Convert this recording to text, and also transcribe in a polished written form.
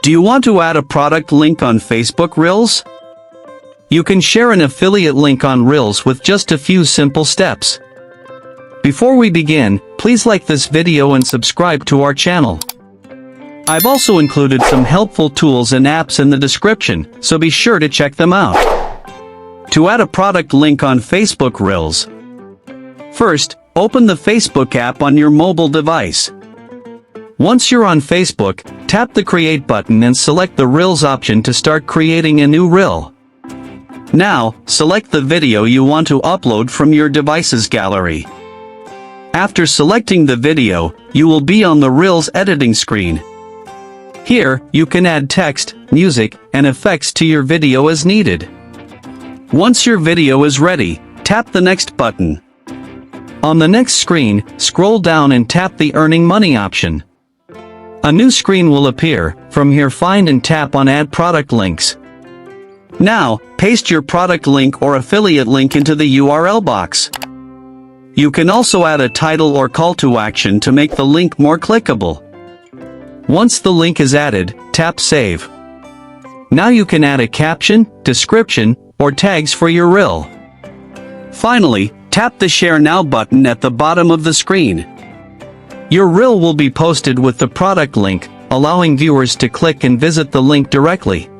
Do you want to add a product link on Facebook Reels? You can share an affiliate link on Reels with just a few simple steps. Before we begin, please like this video and subscribe to our channel. I've also included some helpful tools and apps in the description, so be sure to check them out. To add a product link on Facebook Reels, first, open the Facebook app on your mobile device. Once you're on Facebook, tap the Create button and select the Reels option to start creating a new Reel. Now, select the video you want to upload from your device's gallery. After selecting the video, you will be on the Reels editing screen. Here, you can add text, music, and effects to your video as needed. Once your video is ready, tap the Next button. On the next screen, scroll down and tap the Earning Money option. A new screen will appear. From here, find and tap on Add Product Links. Now, paste your product link or affiliate link into the URL box. You can also add a title or call to action to make the link more clickable. Once the link is added, tap Save. Now you can add a caption, description, or tags for your Reel. Finally, tap the Share Now button at the bottom of the screen. Your Reel will be posted with the product link, allowing viewers to click and visit the link directly.